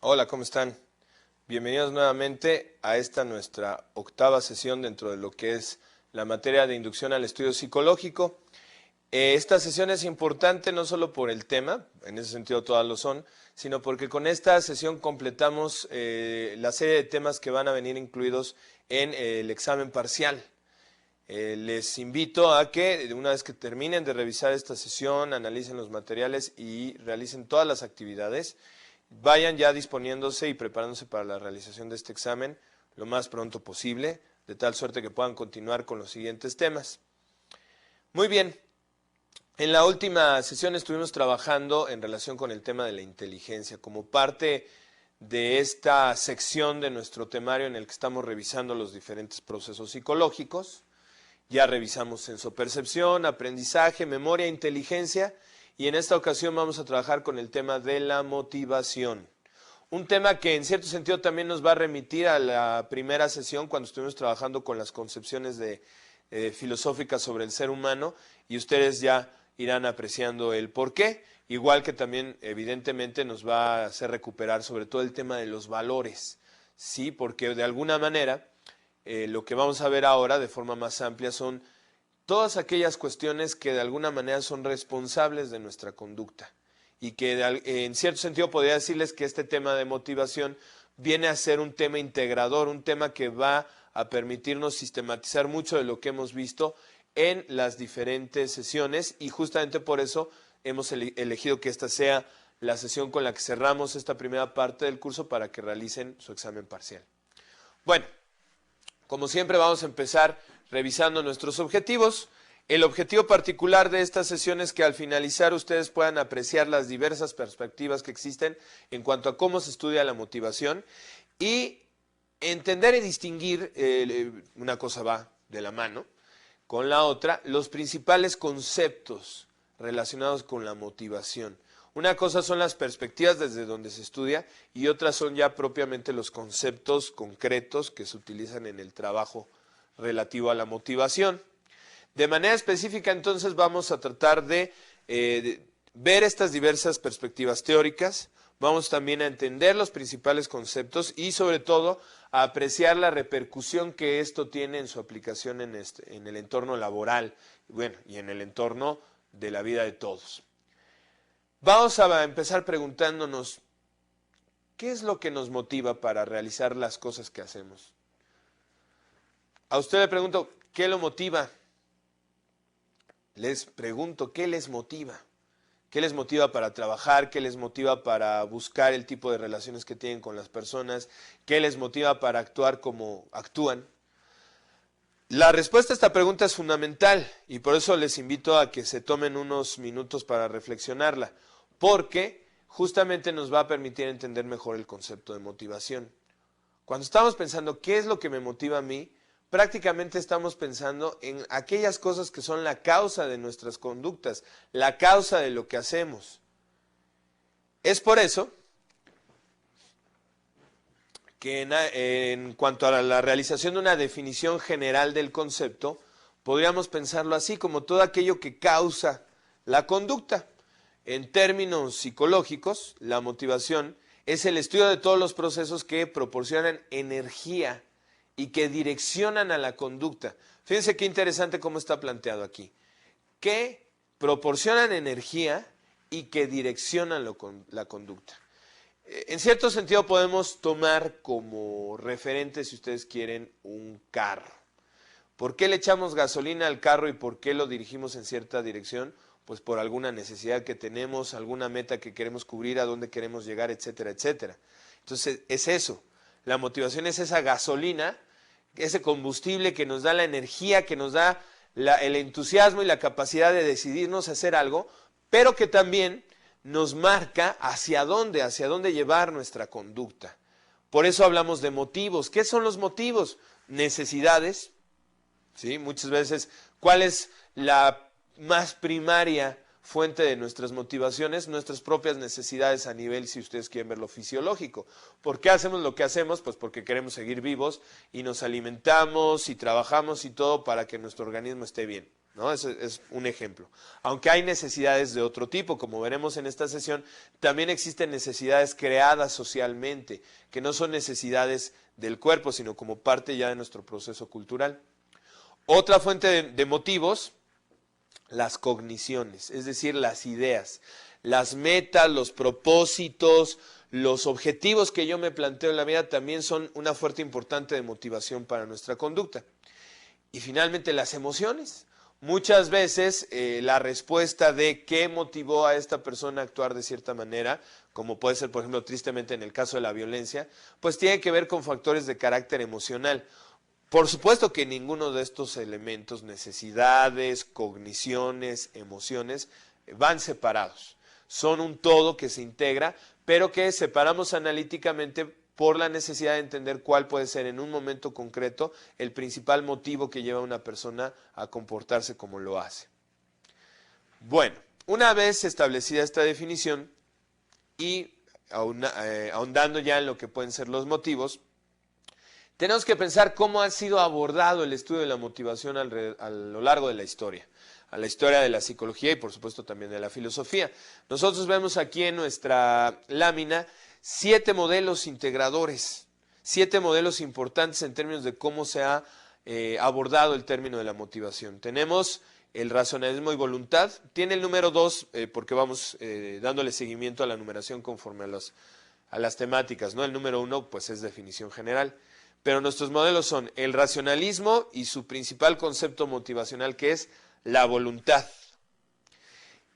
Hola, ¿cómo están? Bienvenidos nuevamente a esta nuestra octava sesión dentro de lo que es la materia de inducción al estudio psicológico. Esta sesión es importante no solo por el tema, en ese sentido todas lo son, sino porque con esta sesión completamos la serie de temas que van a venir incluidos en el examen parcial. Les invito a que una vez que terminen de revisar esta sesión, analicen los materiales y realicen todas las actividades, vayan ya disponiéndose y preparándose para la realización de este examen lo más pronto posible, de tal suerte que puedan continuar con los siguientes temas. Muy bien, en la última sesión estuvimos trabajando en relación con el tema de la inteligencia, como parte de esta sección de nuestro temario en el que estamos revisando los diferentes procesos psicológicos. Ya revisamos sensopercepción, aprendizaje, memoria, inteligencia, y en esta ocasión vamos a trabajar con el tema de la motivación. Un tema que en cierto sentido también nos va a remitir a la primera sesión cuando estuvimos trabajando con las concepciones filosóficas sobre el ser humano, y ustedes ya irán apreciando el porqué, igual que también evidentemente nos va a hacer recuperar sobre todo el tema de los valores, ¿sí? Porque de alguna manera lo que vamos a ver ahora de forma más amplia son todas aquellas cuestiones que de alguna manera son responsables de nuestra conducta y que en cierto sentido podría decirles que este tema de motivación viene a ser un tema integrador, un tema que va a permitirnos sistematizar mucho de lo que hemos visto en las diferentes sesiones, y justamente por eso hemos elegido que esta sea la sesión con la que cerramos esta primera parte del curso para que realicen su examen parcial. Bueno, como siempre vamos a empezar revisando nuestros objetivos. El objetivo particular de esta sesión es que al finalizar ustedes puedan apreciar las diversas perspectivas que existen en cuanto a cómo se estudia la motivación y entender y distinguir, una cosa va de la mano con la otra, los principales conceptos relacionados con la motivación. Una cosa son las perspectivas desde donde se estudia y otras son ya propiamente los conceptos concretos que se utilizan en el trabajo relativo a la motivación. De manera específica, entonces, vamos a tratar de ver estas diversas perspectivas teóricas, vamos también a entender los principales conceptos y, sobre todo, a apreciar la repercusión que esto tiene en su aplicación en el entorno laboral, bueno, y en el entorno de la vida de todos. Vamos a empezar preguntándonos, ¿qué es lo que nos motiva para realizar las cosas que hacemos? A usted le pregunto, ¿qué lo motiva? Les pregunto, ¿qué les motiva? ¿Qué les motiva para trabajar? ¿Qué les motiva para buscar el tipo de relaciones que tienen con las personas? ¿Qué les motiva para actuar como actúan? La respuesta a esta pregunta es fundamental y por eso les invito a que se tomen unos minutos para reflexionarla, porque justamente nos va a permitir entender mejor el concepto de motivación. Cuando estamos pensando qué es lo que me motiva a mí, prácticamente estamos pensando en aquellas cosas que son la causa de nuestras conductas, la causa de lo que hacemos. Es por eso que en cuanto a la realización de una definición general del concepto, podríamos pensarlo así, como todo aquello que causa la conducta. En términos psicológicos, la motivación es el estudio de todos los procesos que proporcionan energía y que direccionan a la conducta. Fíjense qué interesante cómo está planteado aquí. Que proporcionan energía y que direccionan la conducta. En cierto sentido podemos tomar como referente, si ustedes quieren, un carro. ¿Por qué le echamos gasolina al carro y por qué lo dirigimos en cierta dirección? Pues por alguna necesidad que tenemos, alguna meta que queremos cubrir, a dónde queremos llegar, etcétera, etcétera. Entonces es eso. La motivación es esa gasolina, ese combustible que nos da la energía, que nos da el entusiasmo y la capacidad de decidirnos a hacer algo, pero que también nos marca hacia dónde llevar nuestra conducta. Por eso hablamos de motivos. ¿Qué son los motivos? Necesidades, ¿sí? Muchas veces, ¿cuál es la más primaria fuente de nuestras motivaciones? Nuestras propias necesidades a nivel, si ustedes quieren verlo, fisiológico. ¿Por qué hacemos lo que hacemos? Pues porque queremos seguir vivos y nos alimentamos y trabajamos y todo para que nuestro organismo esté bien, ¿no? Ese es un ejemplo. Aunque hay necesidades de otro tipo, como veremos en esta sesión, también existen necesidades creadas socialmente, que no son necesidades del cuerpo, sino como parte ya de nuestro proceso cultural. Otra fuente de motivos, las cogniciones, es decir, las ideas, las metas, los propósitos, los objetivos que yo me planteo en la vida también son una fuente importante de motivación para nuestra conducta. Y finalmente las emociones. Muchas veces la respuesta de qué motivó a esta persona a actuar de cierta manera, como puede ser, por ejemplo, tristemente en el caso de la violencia, pues tiene que ver con factores de carácter emocional. Por supuesto que ninguno de estos elementos, necesidades, cogniciones, emociones, van separados. Son un todo que se integra, pero que separamos analíticamente por la necesidad de entender cuál puede ser en un momento concreto el principal motivo que lleva a una persona a comportarse como lo hace. Bueno, una vez establecida esta definición y ahondando ya en lo que pueden ser los motivos, tenemos que pensar cómo ha sido abordado el estudio de la motivación a lo largo de la historia, a la historia de la psicología y por supuesto también de la filosofía. Nosotros vemos aquí en nuestra lámina 7 modelos integradores, 7 modelos importantes en términos de cómo se ha abordado el término de la motivación. Tenemos el racionalismo y voluntad, tiene el número 2 porque vamos dándole seguimiento a la numeración conforme a las temáticas, ¿no? El número 1 pues es definición general. Pero nuestros modelos son el racionalismo y su principal concepto motivacional, que es la voluntad.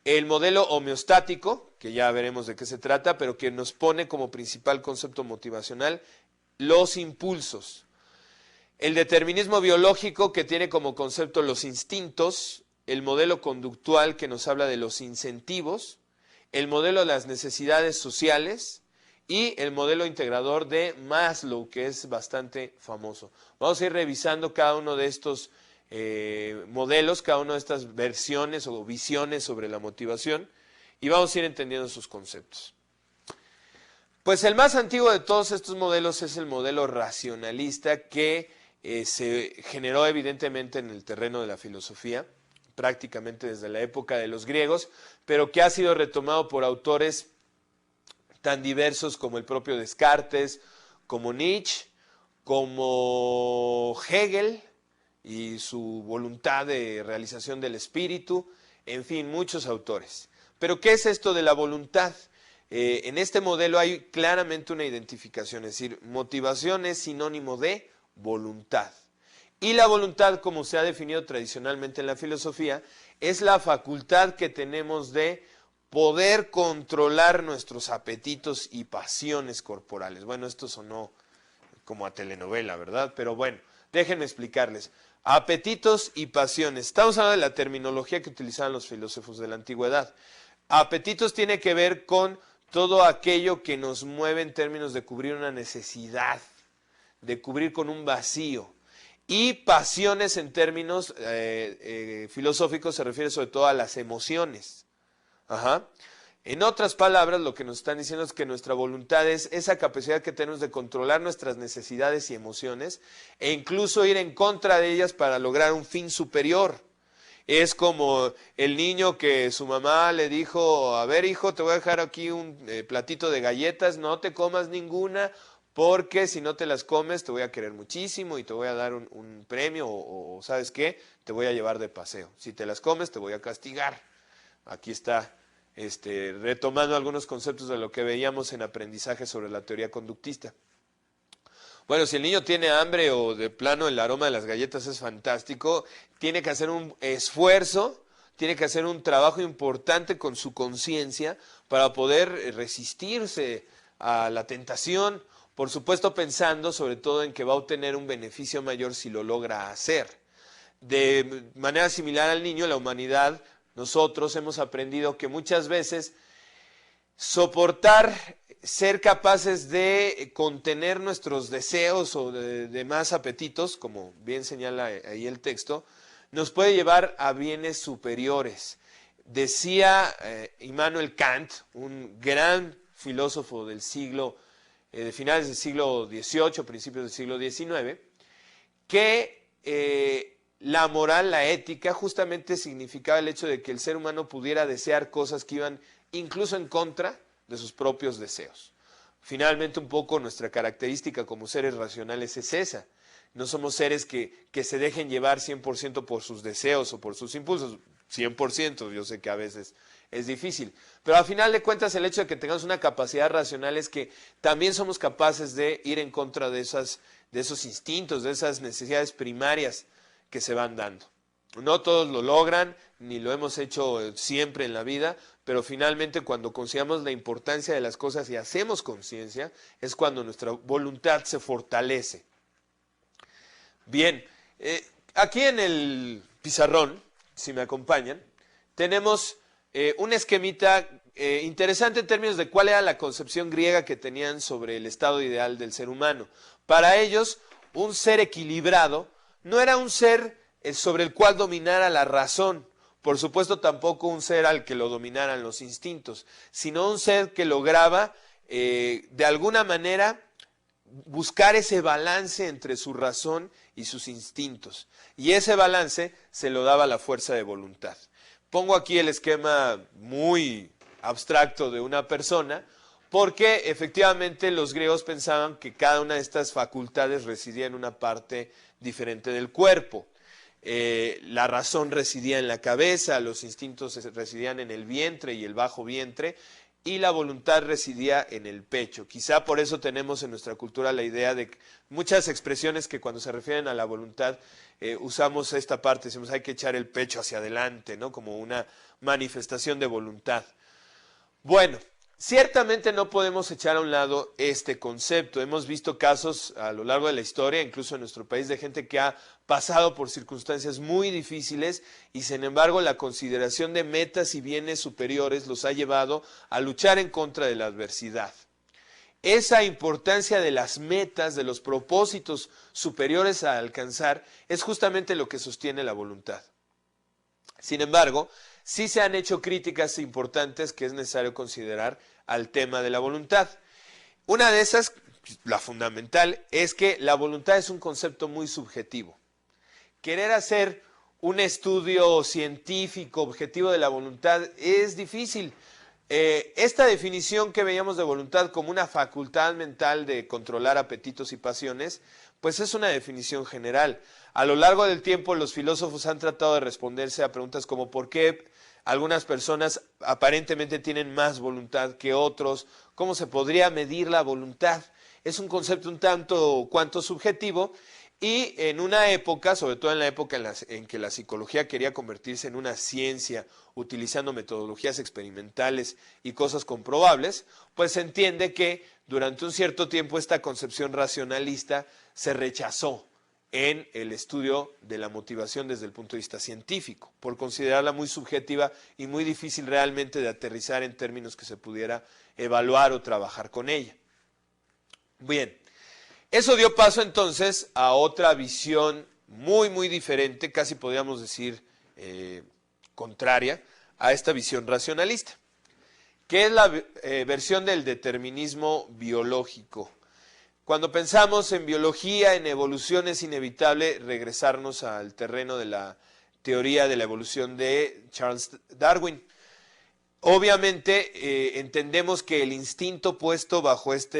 El modelo homeostático, que ya veremos de qué se trata, pero que nos pone como principal concepto motivacional los impulsos. El determinismo biológico, que tiene como concepto los instintos. El modelo conductual, que nos habla de los incentivos. El modelo de las necesidades sociales. Y el modelo integrador de Maslow, que es bastante famoso. Vamos a ir revisando cada uno de estos modelos, cada una de estas versiones o visiones sobre la motivación y vamos a ir entendiendo sus conceptos. Pues el más antiguo de todos estos modelos es el modelo racionalista que se generó evidentemente en el terreno de la filosofía, prácticamente desde la época de los griegos, pero que ha sido retomado por autores tan diversos como el propio Descartes, como Nietzsche, como Hegel y su voluntad de realización del espíritu, en fin, muchos autores. Pero ¿qué es esto de la voluntad? En este modelo hay claramente una identificación, es decir, motivación es sinónimo de voluntad. Y la voluntad, como se ha definido tradicionalmente en la filosofía, es la facultad que tenemos de poder controlar nuestros apetitos y pasiones corporales. Bueno, esto sonó como a telenovela, ¿verdad? Pero bueno, déjenme explicarles. Apetitos y pasiones. Estamos hablando de la terminología que utilizaban los filósofos de la antigüedad. Apetitos tiene que ver con todo aquello que nos mueve en términos de cubrir una necesidad, de cubrir con un vacío. Y pasiones en términos filosóficos se refiere sobre todo a las emociones. Ajá. En otras palabras, lo que nos están diciendo es que nuestra voluntad es esa capacidad que tenemos de controlar nuestras necesidades y emociones e incluso ir en contra de ellas para lograr un fin superior. Es como el niño que su mamá le dijo, a ver hijo, te voy a dejar aquí un platito de galletas, no te comas ninguna porque si no te las comes te voy a querer muchísimo y te voy a dar un premio o ¿sabes qué? Te voy a llevar de paseo. Si te las comes te voy a castigar. Aquí está retomando algunos conceptos de lo que veíamos en aprendizaje sobre la teoría conductista. Bueno, si el niño tiene hambre o de plano el aroma de las galletas es fantástico, tiene que hacer un esfuerzo, tiene que hacer un trabajo importante con su conciencia para poder resistirse a la tentación, por supuesto pensando sobre todo en que va a obtener un beneficio mayor si lo logra hacer. De manera similar al niño, la humanidad, nosotros hemos aprendido que muchas veces soportar, ser capaces de contener nuestros deseos o de más apetitos, como bien señala ahí el texto, nos puede llevar a bienes superiores. Decía Immanuel Kant, un gran filósofo del siglo, de finales del siglo XVIII, principios del siglo XIX, que la moral, la ética, justamente significaba el hecho de que el ser humano pudiera desear cosas que iban incluso en contra de sus propios deseos. Finalmente, un poco nuestra característica como seres racionales es esa. No somos seres que se dejen llevar 100% por sus deseos o por sus impulsos. 100%, yo sé que a veces es difícil. Pero al final de cuentas, el hecho de que tengamos una capacidad racional es que también somos capaces de ir en contra de esos instintos, de esas necesidades primarias que se van dando. No todos lo logran, ni lo hemos hecho siempre en la vida, pero finalmente cuando consideramos la importancia de las cosas y hacemos conciencia, es cuando nuestra voluntad se fortalece. Bien, aquí en el pizarrón, si me acompañan, tenemos un esquemita interesante en términos de cuál era la concepción griega que tenían sobre el estado ideal del ser humano. Para ellos, un ser equilibrado no era un ser sobre el cual dominara la razón, por supuesto tampoco un ser al que lo dominaran los instintos, sino un ser que lograba de alguna manera buscar ese balance entre su razón y sus instintos. Y ese balance se lo daba la fuerza de voluntad. Pongo aquí el esquema muy abstracto de una persona, porque efectivamente los griegos pensaban que cada una de estas facultades residía en una parte diferente del cuerpo. La razón residía en la cabeza, los instintos residían en el vientre y el bajo vientre, y la voluntad residía en el pecho. Quizá por eso tenemos en nuestra cultura la idea de muchas expresiones que cuando se refieren a la voluntad usamos esta parte, decimos hay que echar el pecho hacia adelante, ¿no? Como una manifestación de voluntad. Bueno, ciertamente no podemos echar a un lado este concepto. Hemos visto casos a lo largo de la historia, incluso en nuestro país, de gente que ha pasado por circunstancias muy difíciles y sin embargo la consideración de metas y bienes superiores los ha llevado a luchar en contra de la adversidad. Esa importancia de las metas, de los propósitos superiores a alcanzar, es justamente lo que sostiene la voluntad. Sin embargo, sí se han hecho críticas importantes que es necesario considerar al tema de la voluntad. Una de esas, la fundamental, es que la voluntad es un concepto muy subjetivo. Querer hacer un estudio científico objetivo de la voluntad es difícil. Esta definición que veíamos de voluntad como una facultad mental de controlar apetitos y pasiones, pues es una definición general. A lo largo del tiempo los filósofos han tratado de responderse a preguntas como ¿por qué algunas personas aparentemente tienen más voluntad que otros? ¿Cómo se podría medir la voluntad? Es un concepto un tanto cuanto subjetivo. Y en una época, sobre todo en la época en que la psicología quería convertirse en una ciencia utilizando metodologías experimentales y cosas comprobables, pues se entiende que durante un cierto tiempo esta concepción racionalista se rechazó en el estudio de la motivación desde el punto de vista científico, por considerarla muy subjetiva y muy difícil realmente de aterrizar en términos que se pudiera evaluar o trabajar con ella. Bien. Eso dio paso entonces a otra visión muy diferente, casi podríamos decir contraria a esta visión racionalista, que es la versión del determinismo biológico. Cuando pensamos en biología, en evolución, es inevitable regresarnos al terreno de la teoría de la evolución de Charles Darwin. Obviamente entendemos que el instinto puesto bajo esta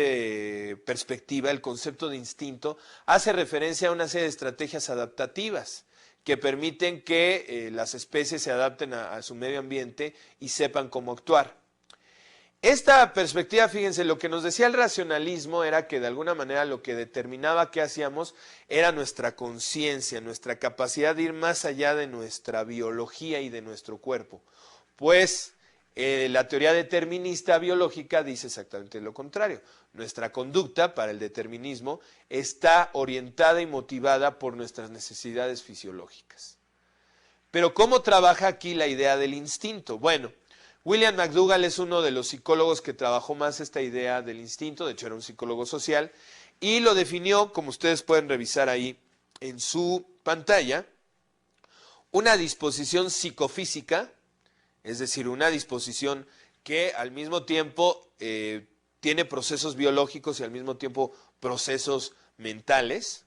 perspectiva, el concepto de instinto, hace referencia a una serie de estrategias adaptativas que permiten que las especies se adapten a su medio ambiente y sepan cómo actuar. Esta perspectiva, fíjense, lo que nos decía el racionalismo era que de alguna manera lo que determinaba qué hacíamos era nuestra conciencia, nuestra capacidad de ir más allá de nuestra biología y de nuestro cuerpo. Pues la teoría determinista biológica dice exactamente lo contrario. Nuestra conducta para el determinismo está orientada y motivada por nuestras necesidades fisiológicas. Pero ¿cómo trabaja aquí la idea del instinto? Bueno, William McDougall es uno de los psicólogos que trabajó más esta idea del instinto, de hecho era un psicólogo social, y lo definió, como ustedes pueden revisar ahí en su pantalla, una disposición psicofísica, es decir, una disposición que al mismo tiempo tiene procesos biológicos y al mismo tiempo procesos mentales,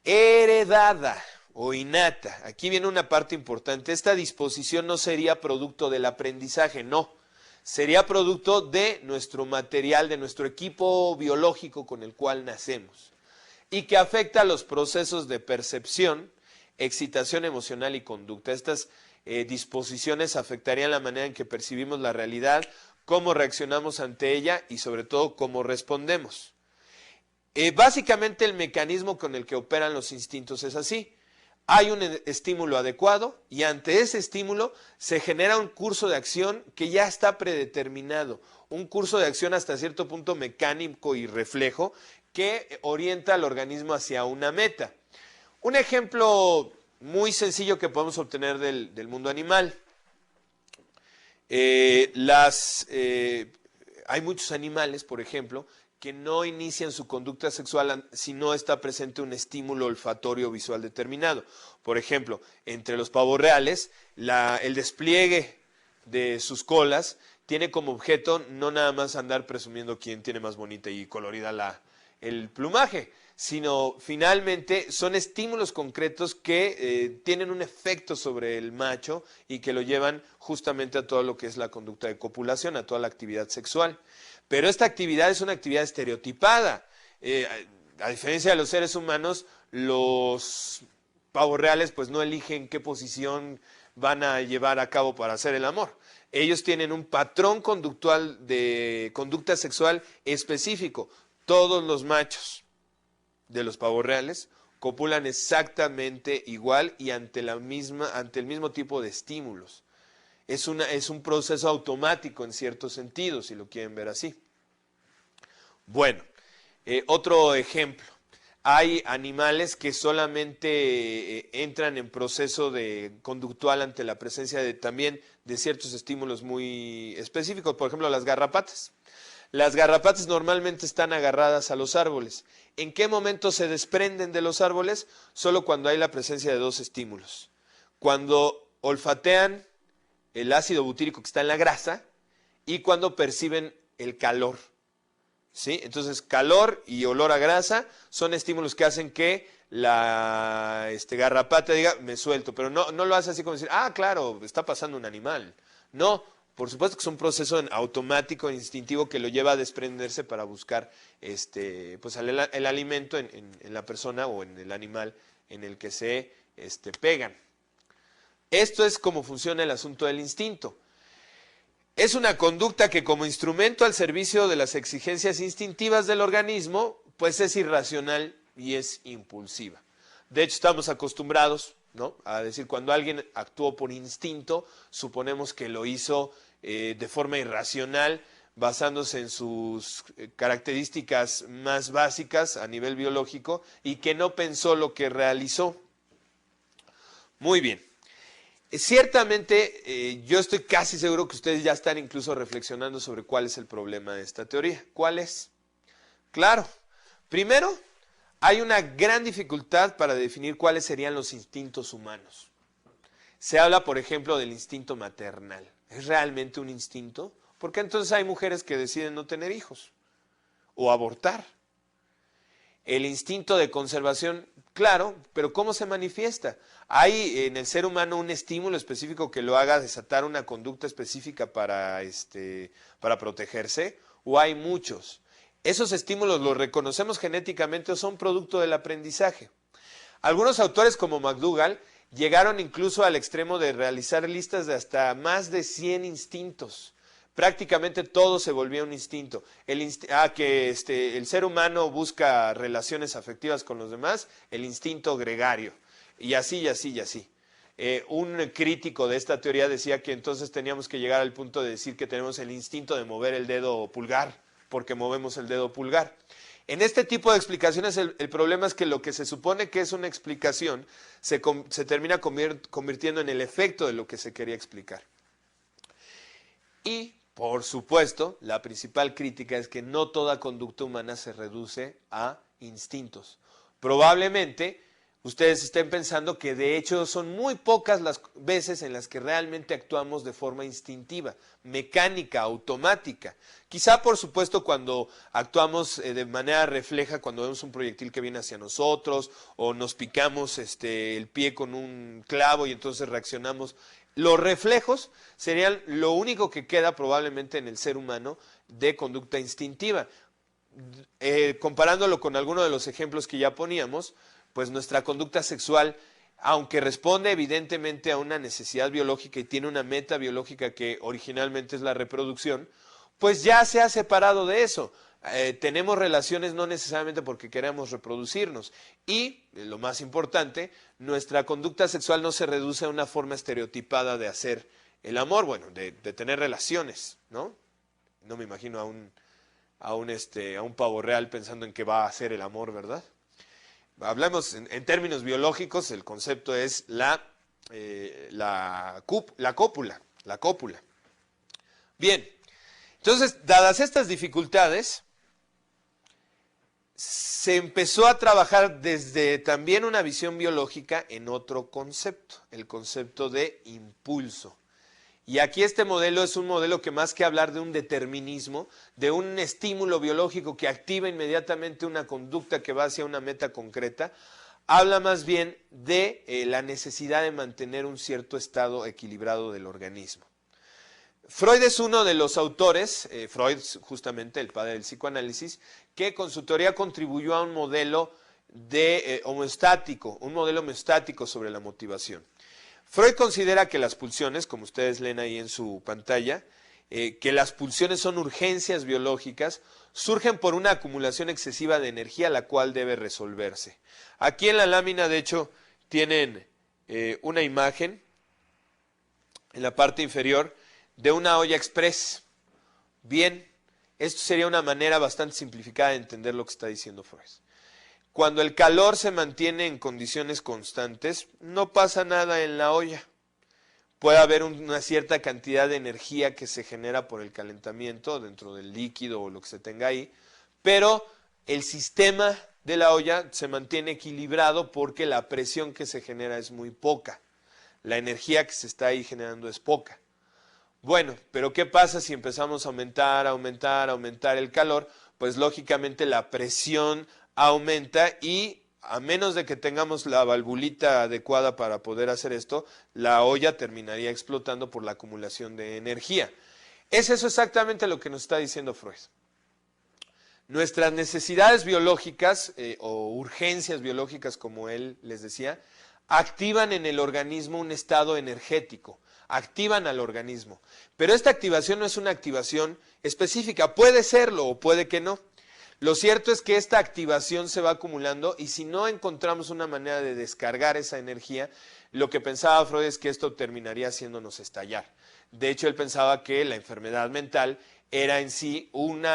heredada. o innata. Aquí viene una parte importante. Esta disposición no sería producto del aprendizaje, no. Sería producto de nuestro material, de nuestro equipo biológico con el cual nacemos y que afecta a los procesos de percepción, excitación emocional y conducta. Estas disposiciones afectarían la manera en que percibimos la realidad, cómo reaccionamos ante ella y sobre todo cómo respondemos. Básicamente el mecanismo con el que operan los instintos es así. Hay un estímulo adecuado y ante ese estímulo se genera un curso de acción que ya está predeterminado, un curso de acción hasta cierto punto mecánico y reflejo que orienta al organismo hacia una meta. Un ejemplo muy sencillo que podemos obtener del mundo animal. Hay muchos animales, por ejemplo, que no inician su conducta sexual si no está presente un estímulo olfatorio visual determinado. Por ejemplo, entre los pavos reales, el despliegue de sus colas tiene como objeto no nada más andar presumiendo quién tiene más bonita y colorida el plumaje, sino finalmente son estímulos concretos que tienen un efecto sobre el macho y que lo llevan justamente a todo lo que es la conducta de copulación, a toda la actividad sexual. Pero esta actividad es una actividad estereotipada. A diferencia de los seres humanos, los pavos reales pues no eligen qué posición van a llevar a cabo para hacer el amor. Ellos tienen un patrón conductual de conducta sexual específico. Todos los machos de los pavos reales copulan exactamente igual y ante el mismo tipo de estímulos. Es un proceso automático en cierto sentido, si lo quieren ver así. Bueno, otro ejemplo. Hay animales que solamente entran en proceso conductual ante la presencia también de ciertos estímulos muy específicos. Por ejemplo, las garrapatas. Las garrapatas normalmente están agarradas a los árboles. ¿En qué momento se desprenden de los árboles? Solo cuando hay la presencia de dos estímulos. Cuando olfatean el ácido butírico que está en la grasa y cuando perciben el calor. ¿Sí? Entonces, calor y olor a grasa son estímulos que hacen que la garrapata diga, me suelto, pero no lo hace así como decir, claro, está pasando un animal. No, por supuesto que es un proceso automático, instintivo, que lo lleva a desprenderse para buscar pues el alimento en la persona o en el animal en el que se pegan. Esto es cómo funciona el asunto del instinto. Es una conducta que como instrumento al servicio de las exigencias instintivas del organismo, pues es irracional y es impulsiva. De hecho, estamos acostumbrados, ¿no?, a decir cuando alguien actuó por instinto, suponemos que lo hizo de forma irracional, basándose en sus características más básicas a nivel biológico y que no pensó lo que realizó. Muy bien. Ciertamente, yo estoy casi seguro que ustedes ya están incluso reflexionando sobre cuál es el problema de esta teoría. ¿Cuál es? Claro, primero, hay una gran dificultad para definir cuáles serían los instintos humanos. Se habla, por ejemplo, del instinto maternal. ¿Es realmente un instinto? Porque entonces hay mujeres que deciden no tener hijos o abortar. El instinto de conservación, claro, pero ¿cómo se manifiesta? ¿Hay en el ser humano un estímulo específico que lo haga desatar una conducta específica para protegerse? ¿O hay muchos? ¿Esos estímulos los reconocemos genéticamente o son producto del aprendizaje? Algunos autores como McDougall llegaron incluso al extremo de realizar listas de hasta más de 100 instintos. Prácticamente todo se volvía un instinto. El ser humano busca relaciones afectivas con los demás, el instinto gregario. Y así, y así, y así. Un crítico de esta teoría decía que entonces teníamos que llegar al punto de decir que tenemos el instinto de mover el dedo pulgar, porque movemos el dedo pulgar. En este tipo de explicaciones el problema es que lo que se supone que es una explicación se termina convirtiendo en el efecto de lo que se quería explicar. Y, por supuesto, la principal crítica es que no toda conducta humana se reduce a instintos. Probablemente ustedes estén pensando que de hecho son muy pocas las veces en las que realmente actuamos de forma instintiva, mecánica, automática. Quizá, por supuesto, cuando actuamos de manera refleja, cuando vemos un proyectil que viene hacia nosotros o nos picamos el pie con un clavo y entonces reaccionamos. Los reflejos serían lo único que queda probablemente en el ser humano de conducta instintiva. Comparándolo con alguno de los ejemplos que ya poníamos, pues nuestra conducta sexual, aunque responde evidentemente a una necesidad biológica y tiene una meta biológica que originalmente es la reproducción, pues ya se ha separado de eso. Tenemos relaciones no necesariamente porque queremos reproducirnos y, lo más importante, nuestra conducta sexual no se reduce a una forma estereotipada de hacer el amor, bueno, de tener relaciones, ¿no? No me imagino a un pavo real pensando en que va a hacer el amor, ¿verdad? Hablamos en términos biológicos, el concepto es la cópula. Bien, entonces, dadas estas dificultades, se empezó a trabajar desde también una visión biológica en otro concepto, el concepto de impulso. Y aquí este modelo es un modelo que más que hablar de un determinismo, de un estímulo biológico que activa inmediatamente una conducta que va hacia una meta concreta, habla más bien de la necesidad de mantener un cierto estado equilibrado del organismo. Freud es uno de los autores, Freud justamente el padre del psicoanálisis, que con su teoría contribuyó a un modelo homeostático, un modelo homeostático sobre la motivación. Freud considera que las pulsiones, como ustedes leen ahí en su pantalla, que las pulsiones son urgencias biológicas, surgen por una acumulación excesiva de energía la cual debe resolverse. Aquí en la lámina, de hecho, tienen una imagen en la parte inferior de una olla express. Bien, esto sería una manera bastante simplificada de entender lo que está diciendo Freud. Cuando el calor se mantiene en condiciones constantes, no pasa nada en la olla. Puede haber una cierta cantidad de energía que se genera por el calentamiento dentro del líquido o lo que se tenga ahí, pero el sistema de la olla se mantiene equilibrado porque la presión que se genera es muy poca. La energía que se está ahí generando es poca. Bueno, pero ¿qué pasa si empezamos a aumentar el calor? Pues lógicamente la presión aumenta y a menos de que tengamos la valvulita adecuada para poder hacer esto, la olla terminaría explotando por la acumulación de energía. Es eso exactamente lo que nos está diciendo Freud. Nuestras necesidades biológicas o urgencias biológicas, como él les decía, activan en el organismo un estado energético, activan al organismo. Pero esta activación no es una activación específica, puede serlo o puede que no. Lo cierto es que esta activación se va acumulando y si no encontramos una manera de descargar esa energía, lo que pensaba Freud es que esto terminaría haciéndonos estallar. De hecho, él pensaba que la enfermedad mental era en sí un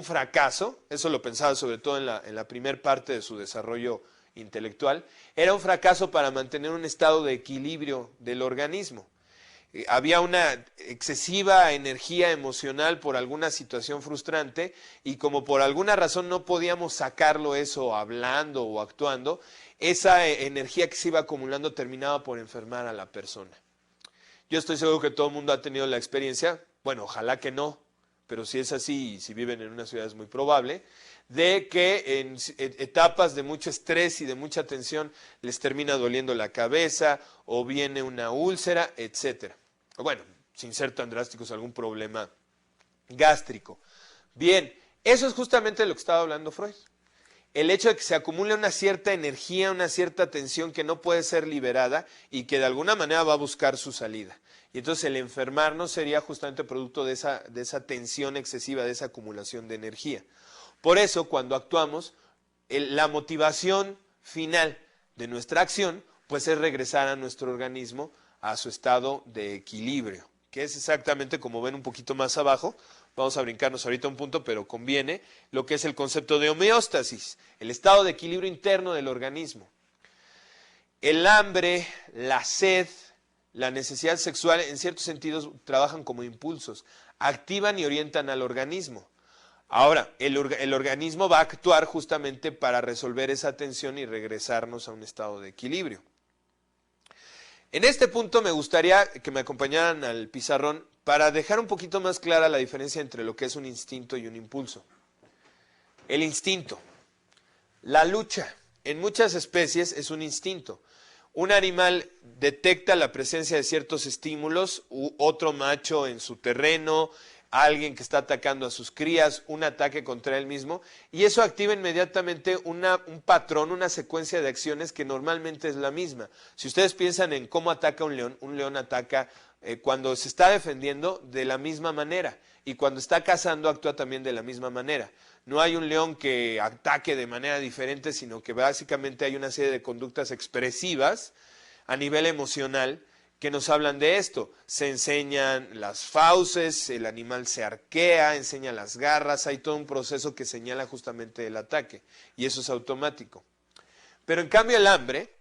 fracaso, eso lo pensaba sobre todo en la primer parte de su desarrollo intelectual, era un fracaso para mantener un estado de equilibrio del organismo. Había una excesiva energía emocional por alguna situación frustrante y como por alguna razón no podíamos sacarlo eso hablando o actuando, esa energía que se iba acumulando terminaba por enfermar a la persona. Yo estoy seguro que todo el mundo ha tenido la experiencia, bueno, ojalá que no, pero si es así y si viven en una ciudad es muy probable, de que en etapas de mucho estrés y de mucha tensión les termina doliendo la cabeza o viene una úlcera, etcétera. Bueno, sin ser tan drásticos, algún problema gástrico. Bien, eso es justamente de lo que estaba hablando Freud. El hecho de que se acumule una cierta energía, una cierta tensión que no puede ser liberada y que de alguna manera va a buscar su salida. Y entonces el enfermarnos sería justamente producto de esa tensión excesiva, de esa acumulación de energía. Por eso, cuando actuamos, la motivación final de nuestra acción, pues es regresar a nuestro organismo a su estado de equilibrio, que es exactamente como ven un poquito más abajo. Vamos a brincarnos ahorita un punto, pero conviene lo que es el concepto de homeostasis, el estado de equilibrio interno del organismo. El hambre, la sed, la necesidad sexual, en ciertos sentidos, trabajan como impulsos, activan y orientan al organismo. Ahora, el organismo va a actuar justamente para resolver esa tensión y regresarnos a un estado de equilibrio. En este punto me gustaría que me acompañaran al pizarrón para dejar un poquito más clara la diferencia entre lo que es un instinto y un impulso. El instinto. La lucha en muchas especies es un instinto. Un animal detecta la presencia de ciertos estímulos, otro macho en su terreno, alguien que está atacando a sus crías, un ataque contra él mismo, y eso activa inmediatamente un patrón, una secuencia de acciones que normalmente es la misma. Si ustedes piensan en cómo ataca un león ataca cuando se está defendiendo de la misma manera, y cuando está cazando actúa también de la misma manera. No hay un león que ataque de manera diferente, sino que básicamente hay una serie de conductas expresivas a nivel emocional que nos hablan de esto. Se enseñan las fauces, el animal se arquea, enseña las garras, hay todo un proceso que señala justamente el ataque, y eso es automático. Pero en cambio el hambre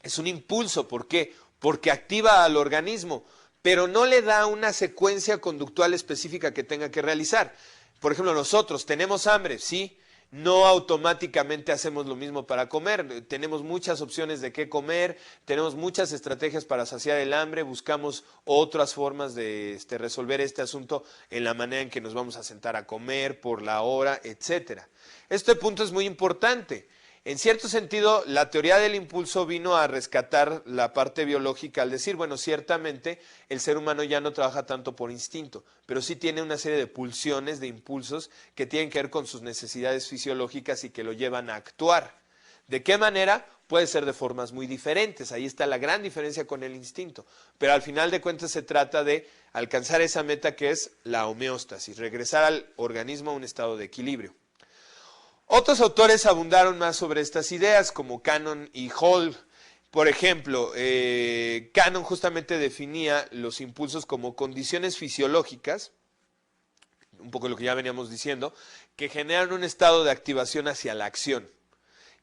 es un impulso. ¿Por qué? Porque activa al organismo, pero no le da una secuencia conductual específica que tenga que realizar. Por ejemplo, nosotros tenemos hambre, sí, no automáticamente hacemos lo mismo para comer. Tenemos muchas opciones de qué comer, tenemos muchas estrategias para saciar el hambre, buscamos otras formas de resolver este asunto en la manera en que nos vamos a sentar a comer, por la hora, etcétera. Este punto es muy importante. En cierto sentido, la teoría del impulso vino a rescatar la parte biológica al decir, bueno, ciertamente el ser humano ya no trabaja tanto por instinto, pero sí tiene una serie de pulsiones, de impulsos que tienen que ver con sus necesidades fisiológicas y que lo llevan a actuar. ¿De qué manera? Puede ser de formas muy diferentes, ahí está la gran diferencia con el instinto, pero al final de cuentas se trata de alcanzar esa meta que es la homeostasis, regresar al organismo a un estado de equilibrio. Otros autores abundaron más sobre estas ideas, como Cannon y Hall. Por ejemplo, Cannon justamente definía los impulsos como condiciones fisiológicas, un poco lo que ya veníamos diciendo, que generan un estado de activación hacia la acción.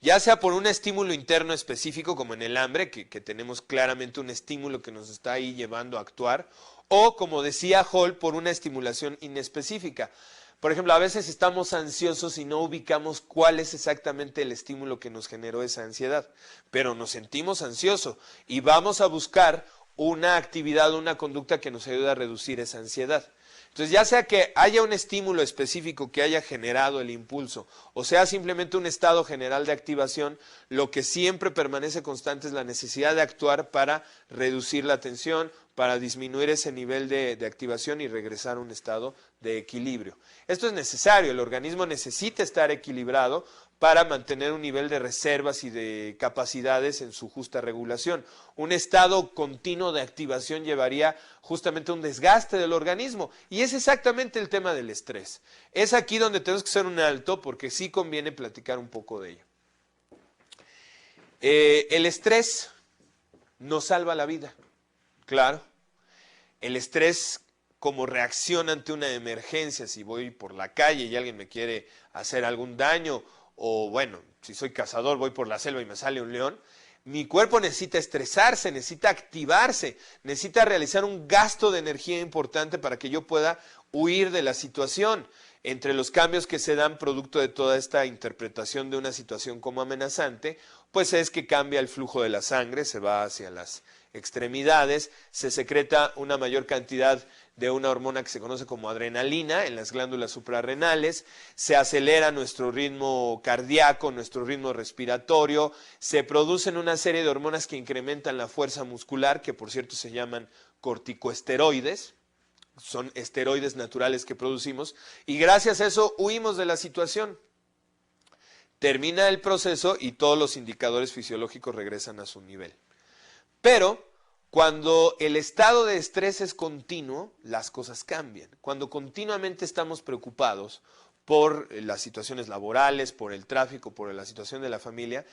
Ya sea por un estímulo interno específico, como en el hambre, que tenemos claramente un estímulo que nos está ahí llevando a actuar, o, como decía Hall, por una estimulación inespecífica. Por ejemplo, a veces estamos ansiosos y no ubicamos cuál es exactamente el estímulo que nos generó esa ansiedad, pero nos sentimos ansiosos y vamos a buscar una actividad o una conducta que nos ayude a reducir esa ansiedad. Entonces, ya sea que haya un estímulo específico que haya generado el impulso, o sea simplemente un estado general de activación, lo que siempre permanece constante es la necesidad de actuar para reducir la tensión, para disminuir ese nivel de activación y regresar a un estado de equilibrio. Esto es necesario, el organismo necesita estar equilibrado para mantener un nivel de reservas y de capacidades en su justa regulación. Un estado continuo de activación llevaría justamente a un desgaste del organismo, y es exactamente el tema del estrés. Es aquí donde tenemos que hacer un alto, porque sí conviene platicar un poco de ello. El estrés nos salva la vida, claro. El estrés como reacción ante una emergencia, si voy por la calle y alguien me quiere hacer algún daño, o bueno, si soy cazador, voy por la selva y me sale un león, mi cuerpo necesita estresarse, necesita activarse, necesita realizar un gasto de energía importante para que yo pueda huir de la situación. Entre los cambios que se dan producto de toda esta interpretación de una situación como amenazante, pues es que cambia el flujo de la sangre, se va hacia las extremidades, se secreta una mayor cantidad de una hormona que se conoce como adrenalina en las glándulas suprarrenales, se acelera nuestro ritmo cardíaco, nuestro ritmo respiratorio, se producen una serie de hormonas que incrementan la fuerza muscular, que por cierto se llaman corticosteroides, son esteroides naturales que producimos, y gracias a eso huimos de la situación. Termina el proceso y todos los indicadores fisiológicos regresan a su nivel. Pero cuando el estado de estrés es continuo, las cosas cambian. Cuando continuamente estamos preocupados por las situaciones laborales, por el tráfico, por la situación de la familia,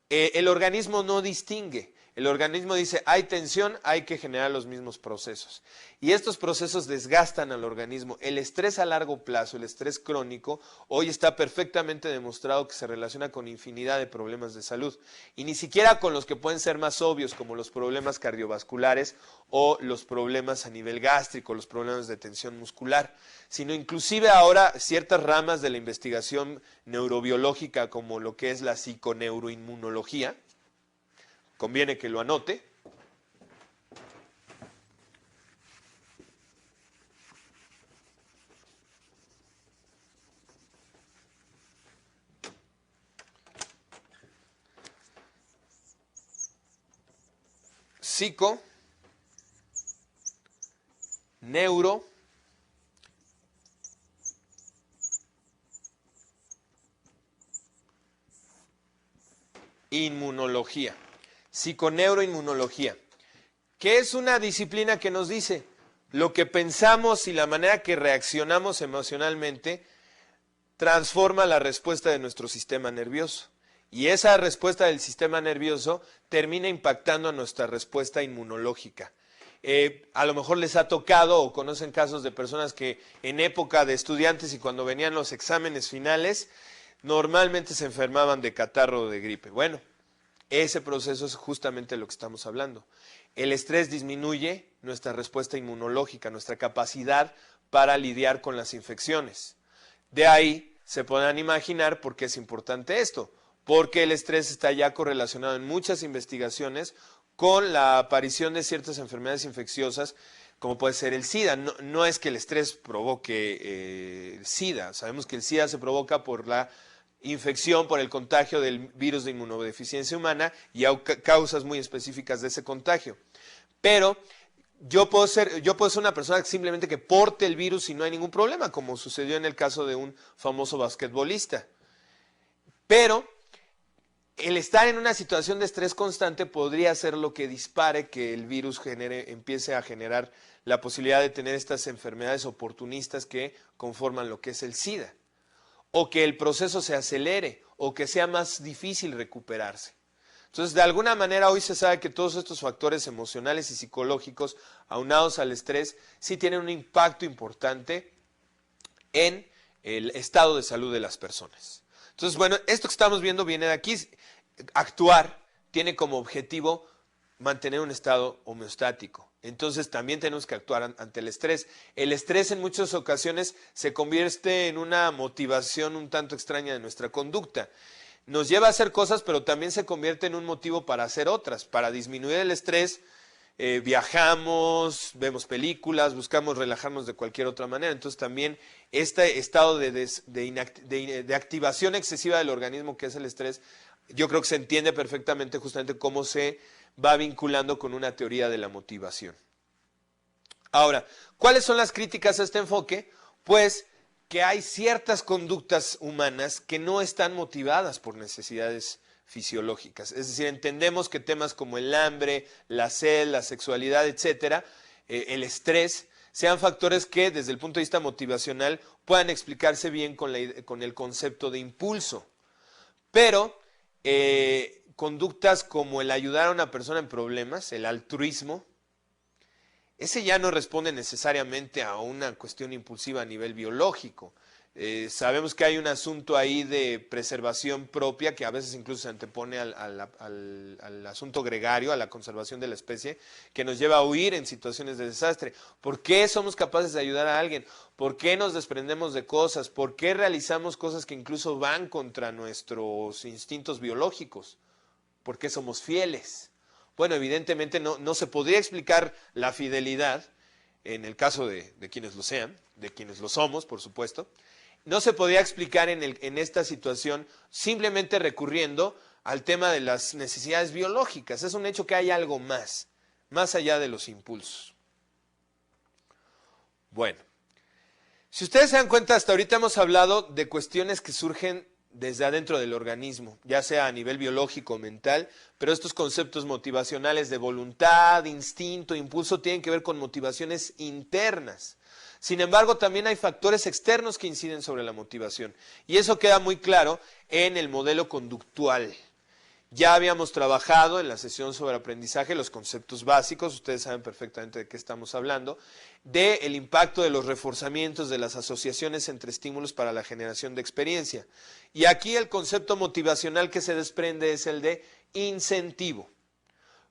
el organismo no distingue. El organismo dice, hay tensión, hay que generar los mismos procesos. Y estos procesos desgastan al organismo. El estrés a largo plazo, el estrés crónico, hoy está perfectamente demostrado que se relaciona con infinidad de problemas de salud. Y ni siquiera con los que pueden ser más obvios, como los problemas cardiovasculares o los problemas a nivel gástrico, los problemas de tensión muscular, sino inclusive ahora ciertas ramas de la investigación neurobiológica, como lo que es la psiconeuroinmunología. Conviene que lo anote. Psico, neuro, inmunología. Psiconeuroinmunología, que es una disciplina que nos dice lo que pensamos y la manera que reaccionamos emocionalmente transforma la respuesta de nuestro sistema nervioso. Y esa respuesta del sistema nervioso termina impactando a nuestra respuesta inmunológica. A lo mejor les ha tocado o conocen casos de personas que en época de estudiantes y cuando venían los exámenes finales, normalmente se enfermaban de catarro o de gripe. Bueno, ese proceso es justamente lo que estamos hablando. El estrés disminuye nuestra respuesta inmunológica, nuestra capacidad para lidiar con las infecciones. De ahí se podrán imaginar por qué es importante esto, porque el estrés está ya correlacionado en muchas investigaciones con la aparición de ciertas enfermedades infecciosas, como puede ser el SIDA. No es que el estrés provoque el SIDA, sabemos que el SIDA se provoca por la infección, por el contagio del virus de inmunodeficiencia humana y hay causas muy específicas de ese contagio. Pero yo puedo ser una persona que simplemente que porte el virus y no hay ningún problema, como sucedió en el caso de un famoso basquetbolista. Pero el estar en una situación de estrés constante podría ser lo que dispare que el virus empiece a generar la posibilidad de tener estas enfermedades oportunistas que conforman lo que es el SIDA. O que el proceso se acelere, o que sea más difícil recuperarse. Entonces, de alguna manera hoy se sabe que todos estos factores emocionales y psicológicos, aunados al estrés, sí tienen un impacto importante en el estado de salud de las personas. Entonces, bueno, esto que estamos viendo viene de aquí. Actuar tiene como objetivo mantener un estado homeostático. Entonces también tenemos que actuar ante el estrés. El estrés en muchas ocasiones se convierte en una motivación un tanto extraña de nuestra conducta. Nos lleva a hacer cosas, pero también se convierte en un motivo para hacer otras. Para disminuir el estrés, viajamos, vemos películas, buscamos relajarnos de cualquier otra manera. Entonces también este estado de activación excesiva del organismo, que es el estrés, yo creo que se entiende perfectamente justamente cómo se va vinculando con una teoría de la motivación. Ahora, ¿cuáles son las críticas a este enfoque? Pues que hay ciertas conductas humanas que no están motivadas por necesidades fisiológicas. Es decir, entendemos que temas como el hambre, la sed, la sexualidad, etcétera, el estrés, sean factores que desde el punto de vista motivacional puedan explicarse bien con el concepto de impulso. Pero conductas como el ayudar a una persona en problemas, el altruismo, ese ya no responde necesariamente a una cuestión impulsiva a nivel biológico. Sabemos que hay un asunto ahí de preservación propia que a veces incluso se antepone al asunto gregario, a la conservación de la especie, que nos lleva a huir en situaciones de desastre. ¿Por qué somos capaces de ayudar a alguien? ¿Por qué nos desprendemos de cosas? ¿Por qué realizamos cosas que incluso van contra nuestros instintos biológicos? ¿Por qué somos fieles? Bueno, evidentemente no se podría explicar la fidelidad, en el caso de quienes lo sean, de quienes lo somos, por supuesto. No se podría explicar en esta situación simplemente recurriendo al tema de las necesidades biológicas. Es un hecho que hay algo más allá de los impulsos. Bueno, si ustedes se dan cuenta, hasta ahorita hemos hablado de cuestiones que surgen desde adentro del organismo, ya sea a nivel biológico o mental, pero estos conceptos motivacionales de voluntad, instinto, impulso tienen que ver con motivaciones internas. Sin embargo, también hay factores externos que inciden sobre la motivación y eso queda muy claro en el modelo conductual. Ya habíamos trabajado en la sesión sobre aprendizaje los conceptos básicos, ustedes saben perfectamente de qué estamos hablando, del impacto de los reforzamientos de las asociaciones entre estímulos para la generación de experiencia. Y aquí el concepto motivacional que se desprende es el de incentivo.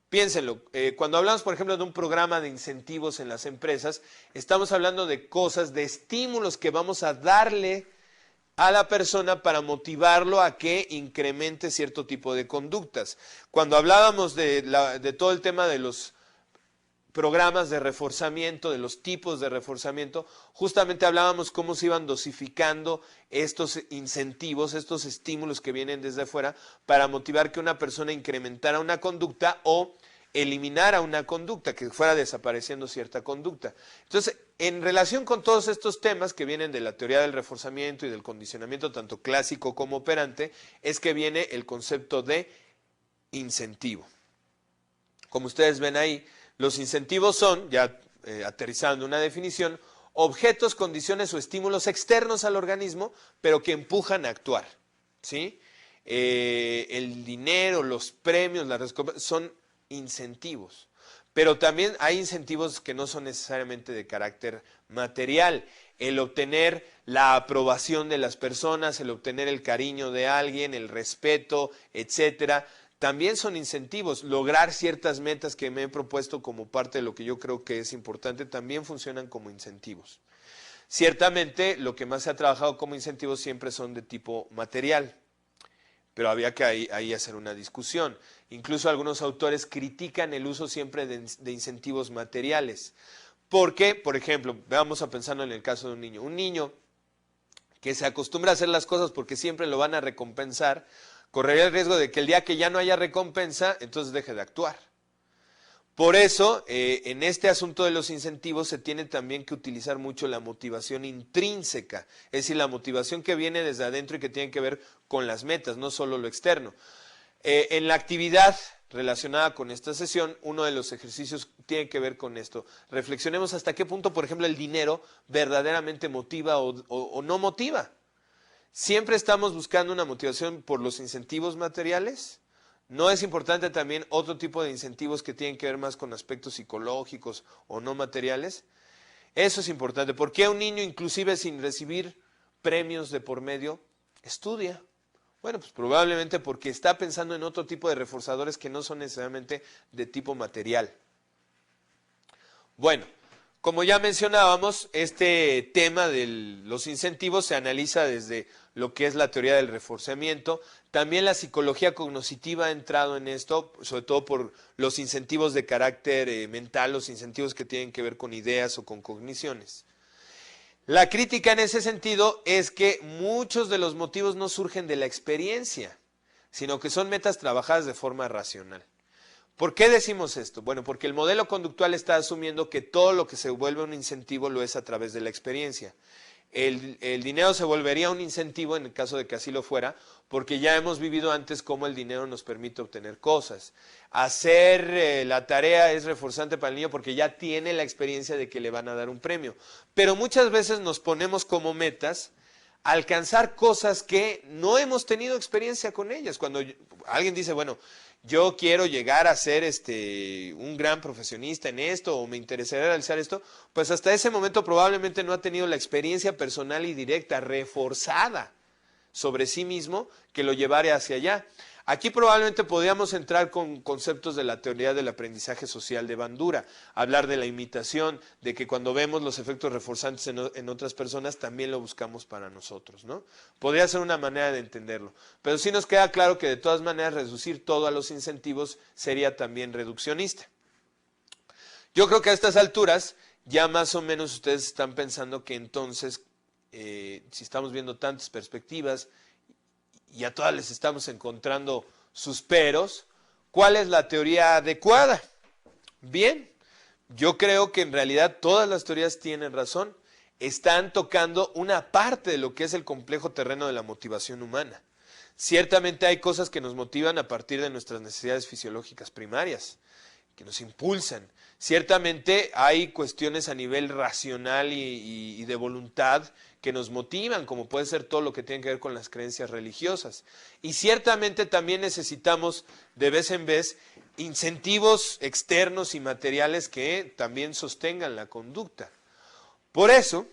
Piénsenlo, cuando hablamos, por ejemplo, de un programa de incentivos en las empresas, estamos hablando de cosas, de estímulos que vamos a darle a la persona para motivarlo a que incremente cierto tipo de conductas. Cuando hablábamos de todo el tema de los programas de reforzamiento, de los tipos de reforzamiento, justamente hablábamos cómo se iban dosificando estos incentivos, estos estímulos que vienen desde afuera para motivar que una persona incrementara una conducta o eliminara una conducta, que fuera desapareciendo cierta conducta. Entonces, en relación con todos estos temas que vienen de la teoría del reforzamiento y del condicionamiento, tanto clásico como operante, es que viene el concepto de incentivo. Como ustedes ven ahí, los incentivos son, ya aterrizando una definición, objetos, condiciones o estímulos externos al organismo, pero que empujan a actuar, ¿sí? El dinero, los premios, las recompensas son incentivos. Pero también hay incentivos que no son necesariamente de carácter material. El obtener la aprobación de las personas, el obtener el cariño de alguien, el respeto, etcétera, también son incentivos. Lograr ciertas metas que me he propuesto como parte de lo que yo creo que es importante, también funcionan como incentivos. Ciertamente, lo que más se ha trabajado como incentivos siempre son de tipo material. Pero había que ahí hacer una discusión. Incluso algunos autores critican el uso siempre de incentivos materiales. Porque, por ejemplo, vamos a pensar en el caso de un niño. Un niño que se acostumbra a hacer las cosas porque siempre lo van a recompensar, correría el riesgo de que el día que ya no haya recompensa, entonces deje de actuar. Por eso, en este asunto de los incentivos se tiene también que utilizar mucho la motivación intrínseca, es decir, la motivación que viene desde adentro y que tiene que ver con las metas, no solo lo externo. En la actividad relacionada con esta sesión, uno de los ejercicios tiene que ver con esto. Reflexionemos hasta qué punto, por ejemplo, el dinero verdaderamente motiva o no motiva. ¿Siempre estamos buscando una motivación por los incentivos materiales? ¿No es importante también otro tipo de incentivos que tienen que ver más con aspectos psicológicos o no materiales? Eso es importante. ¿Por qué un niño, inclusive sin recibir premios de por medio, estudia? Bueno, pues probablemente porque está pensando en otro tipo de reforzadores que no son necesariamente de tipo material. Bueno, como ya mencionábamos, este tema de los incentivos se analiza desde lo que es la teoría del reforzamiento. También la psicología cognitiva ha entrado en esto, sobre todo por los incentivos de carácter mental, los incentivos que tienen que ver con ideas o con cogniciones. La crítica en ese sentido es que muchos de los motivos no surgen de la experiencia, sino que son metas trabajadas de forma racional. ¿Por qué decimos esto? Bueno, porque el modelo conductual está asumiendo que todo lo que se vuelve un incentivo lo es a través de la experiencia. El dinero se volvería un incentivo en el caso de que así lo fuera, porque ya hemos vivido antes cómo el dinero nos permite obtener cosas. Hacer la tarea es reforzante para el niño porque ya tiene la experiencia de que le van a dar un premio. Pero muchas veces nos ponemos como metas alcanzar cosas que no hemos tenido experiencia con ellas. Cuando alguien dice, bueno, yo quiero llegar a ser un gran profesionista en esto o me interesaría realizar esto, pues hasta ese momento probablemente no ha tenido la experiencia personal y directa, reforzada sobre sí mismo, que lo llevara hacia allá. Aquí probablemente podríamos entrar con conceptos de la teoría del aprendizaje social de Bandura, hablar de la imitación, de que cuando vemos los efectos reforzantes en otras personas también lo buscamos para nosotros, ¿no? Podría ser una manera de entenderlo, pero sí nos queda claro que de todas maneras reducir todo a los incentivos sería también reduccionista. Yo creo que a estas alturas ya más o menos ustedes están pensando que entonces, si estamos viendo tantas perspectivas, y a todas les estamos encontrando sus peros, ¿cuál es la teoría adecuada? Bien, yo creo que en realidad todas las teorías tienen razón. Están tocando una parte de lo que es el complejo terreno de la motivación humana. Ciertamente hay cosas que nos motivan a partir de nuestras necesidades fisiológicas primarias, que nos impulsan. Ciertamente hay cuestiones a nivel racional y de voluntad que nos motivan, como puede ser todo lo que tiene que ver con las creencias religiosas. Y ciertamente también necesitamos de vez en vez incentivos externos y materiales que también sostengan la conducta. Por eso,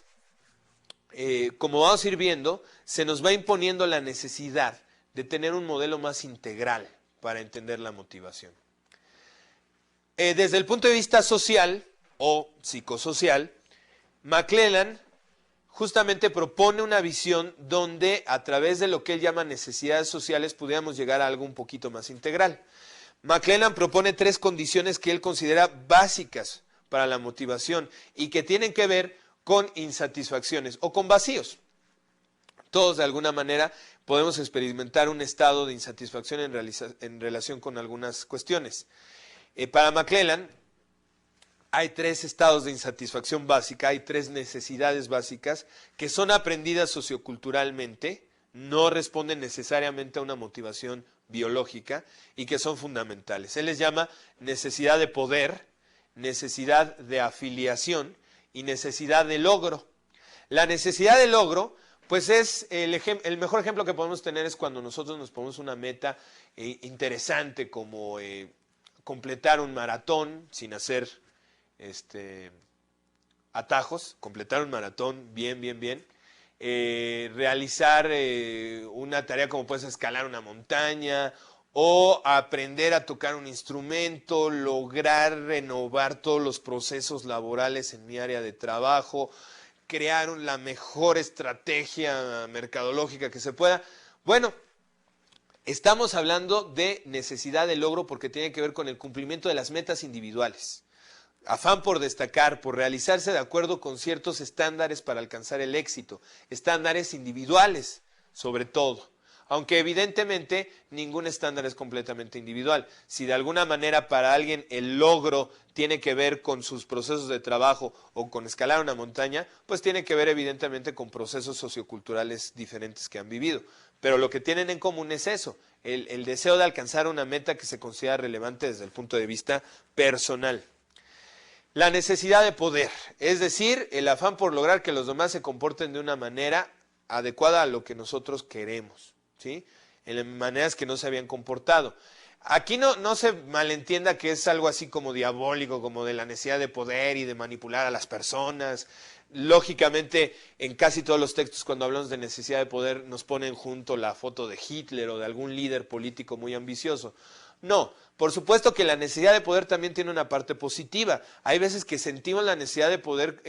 como vamos a ir viendo, se nos va imponiendo la necesidad de tener un modelo más integral para entender la motivación. Desde el punto de vista social o psicosocial, McClelland justamente propone una visión donde a través de lo que él llama necesidades sociales pudiéramos llegar a algo un poquito más integral. McClelland propone 3 condiciones que él considera básicas para la motivación y que tienen que ver con insatisfacciones o con vacíos. Todos de alguna manera podemos experimentar un estado de insatisfacción en relación con algunas cuestiones. Para McClelland hay 3 estados de insatisfacción básica, hay 3 necesidades básicas que son aprendidas socioculturalmente, no responden necesariamente a una motivación biológica y que son fundamentales. Él les llama necesidad de poder, necesidad de afiliación y necesidad de logro. La necesidad de logro, pues es el mejor ejemplo que podemos tener es cuando nosotros nos ponemos una meta interesante como completar un maratón sin hacer atajos, completar un maratón bien, realizar una tarea como puedes escalar una montaña o aprender a tocar un instrumento, lograr renovar todos los procesos laborales en mi área de trabajo, crear la mejor estrategia mercadológica que se pueda. Bueno, estamos hablando de necesidad de logro porque tiene que ver con el cumplimiento de las metas individuales. Afán por destacar, por realizarse de acuerdo con ciertos estándares para alcanzar el éxito, estándares individuales sobre todo. Aunque evidentemente ningún estándar es completamente individual. Si de alguna manera para alguien el logro tiene que ver con sus procesos de trabajo o con escalar una montaña, pues tiene que ver evidentemente con procesos socioculturales diferentes que han vivido. Pero lo que tienen en común es eso, el deseo de alcanzar una meta que se considera relevante desde el punto de vista personal. La necesidad de poder, es decir, el afán por lograr que los demás se comporten de una manera adecuada a lo que nosotros queremos, ¿sí? En maneras que no se habían comportado. Aquí no se malentienda que es algo así como diabólico, como de la necesidad de poder y de manipular a las personas. Lógicamente, en casi todos los textos cuando hablamos de necesidad de poder nos ponen junto la foto de Hitler o de algún líder político muy ambicioso. No, por supuesto que la necesidad de poder también tiene una parte positiva. Hay veces que sentimos la necesidad de poder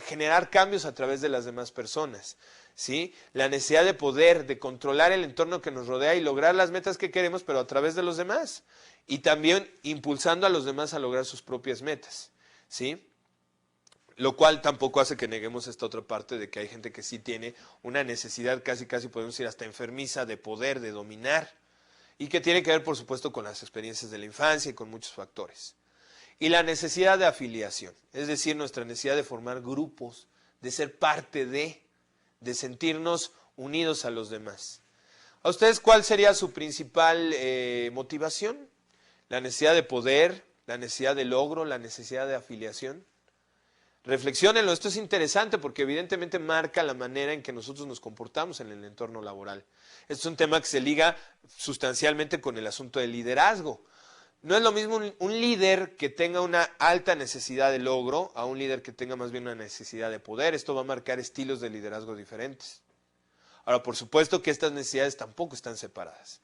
generar cambios a través de las demás personas, ¿sí? La necesidad de poder, de controlar el entorno que nos rodea y lograr las metas que queremos, pero a través de los demás. Y también impulsando a los demás a lograr sus propias metas, ¿sí? Lo cual tampoco hace que neguemos esta otra parte de que hay gente que sí tiene una necesidad casi podemos decir hasta enfermiza de poder, de dominar. Y que tiene que ver, por supuesto, con las experiencias de la infancia y con muchos factores. Y la necesidad de afiliación, es decir, nuestra necesidad de formar grupos, de ser parte de sentirnos unidos a los demás. ¿A ustedes cuál sería su principal motivación? ¿La necesidad de poder, la necesidad de logro, la necesidad de afiliación? Reflexiónenlo, esto es interesante porque evidentemente marca la manera en que nosotros nos comportamos en el entorno laboral. Este es un tema que se liga sustancialmente con el asunto del liderazgo. No es lo mismo un líder que tenga una alta necesidad de logro a un líder que tenga más bien una necesidad de poder. Esto va a marcar estilos de liderazgo diferentes. Ahora, por supuesto que estas necesidades tampoco están separadas.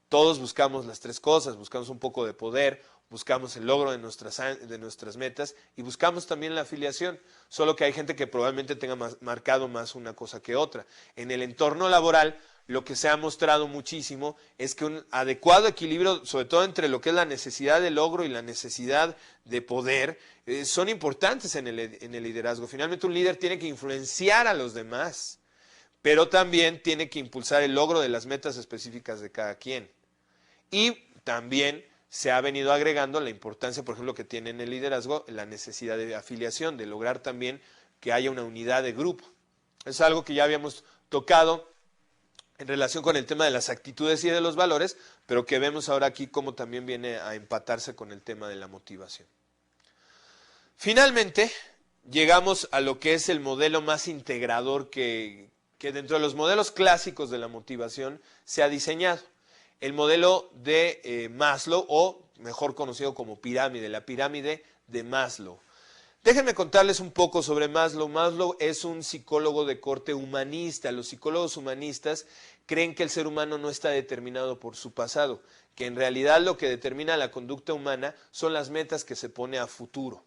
Todos buscamos las 3 cosas, buscamos un poco de poder, buscamos el logro de nuestras metas y buscamos también la afiliación, solo que hay gente que probablemente tenga marcado más una cosa que otra. En el entorno laboral, lo que se ha mostrado muchísimo es que un adecuado equilibrio, sobre todo entre lo que es la necesidad de logro y la necesidad de poder, son importantes en el liderazgo. Finalmente un líder tiene que influenciar a los demás, pero también tiene que impulsar el logro de las metas específicas de cada quien. Y también se ha venido agregando la importancia, por ejemplo, que tiene en el liderazgo la necesidad de afiliación, de lograr también que haya una unidad de grupo. Es algo que ya habíamos tocado en relación con el tema de las actitudes y de los valores, pero que vemos ahora aquí cómo también viene a empatarse con el tema de la motivación. Finalmente, llegamos a lo que es el modelo más integrador que dentro de los modelos clásicos de la motivación se ha diseñado. El modelo de Maslow, o mejor conocido como pirámide, la pirámide de Maslow. Déjenme contarles un poco sobre Maslow. Maslow es un psicólogo de corte humanista. Los psicólogos humanistas creen que el ser humano no está determinado por su pasado, que en realidad lo que determina la conducta humana son las metas que se pone a futuro.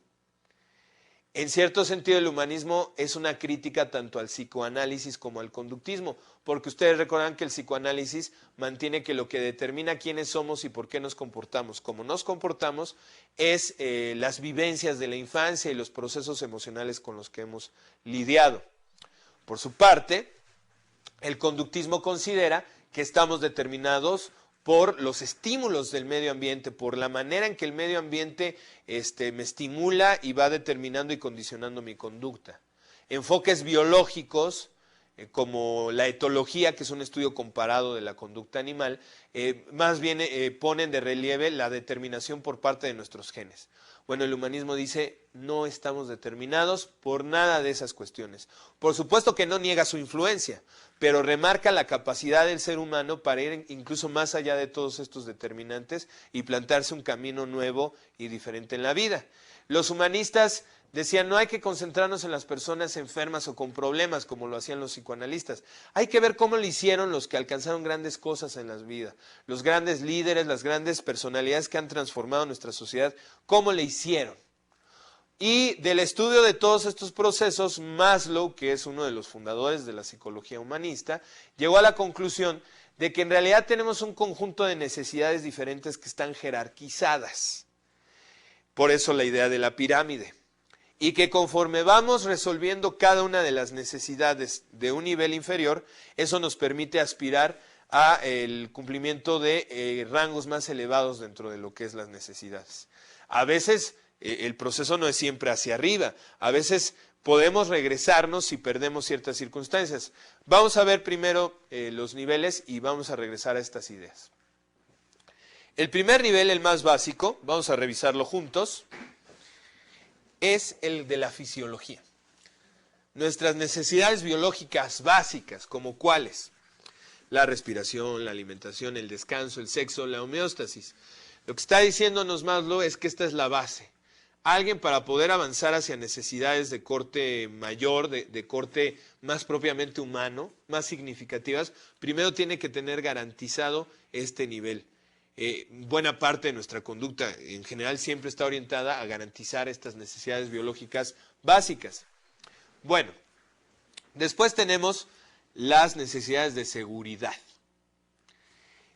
En cierto sentido, el humanismo es una crítica tanto al psicoanálisis como al conductismo, porque ustedes recordarán que el psicoanálisis mantiene que lo que determina quiénes somos y por qué nos comportamos, como nos comportamos, es las vivencias de la infancia y los procesos emocionales con los que hemos lidiado. Por su parte, el conductismo considera que estamos determinados por los estímulos del medio ambiente, por la manera en que el medio ambiente me estimula y va determinando y condicionando mi conducta. Enfoques biológicos, como la etología, que es un estudio comparado de la conducta animal, más bien ponen de relieve la determinación por parte de nuestros genes. Bueno, el humanismo dice, no estamos determinados por nada de esas cuestiones. Por supuesto que no niega su influencia, pero remarca la capacidad del ser humano para ir incluso más allá de todos estos determinantes y plantearse un camino nuevo y diferente en la vida. Los humanistas decían, no hay que concentrarnos en las personas enfermas o con problemas, como lo hacían los psicoanalistas. Hay que ver cómo lo hicieron los que alcanzaron grandes cosas en las vidas. Los grandes líderes, las grandes personalidades que han transformado nuestra sociedad, cómo le hicieron. Y del estudio de todos estos procesos, Maslow, que es uno de los fundadores de la psicología humanista, llegó a la conclusión de que en realidad tenemos un conjunto de necesidades diferentes que están jerarquizadas. Por eso la idea de la pirámide. Y que conforme vamos resolviendo cada una de las necesidades de un nivel inferior, eso nos permite aspirar a el cumplimiento de rangos más elevados dentro de lo que es las necesidades. A veces el proceso no es siempre hacia arriba, a veces podemos regresarnos si perdemos ciertas circunstancias. Vamos a ver primero los niveles y vamos a regresar a estas ideas. El primer nivel, el más básico, vamos a revisarlo juntos, es el de la fisiología. Nuestras necesidades biológicas básicas, como cuáles: la respiración, la alimentación, el descanso, el sexo, la homeostasis. Lo que está diciéndonos Maslow es que esta es la base. Alguien, para poder avanzar hacia necesidades de corte mayor, de corte más propiamente humano, más significativas, primero tiene que tener garantizado este nivel. Buena parte de nuestra conducta en general siempre está orientada a garantizar estas necesidades biológicas básicas. Bueno, después tenemos las necesidades de seguridad.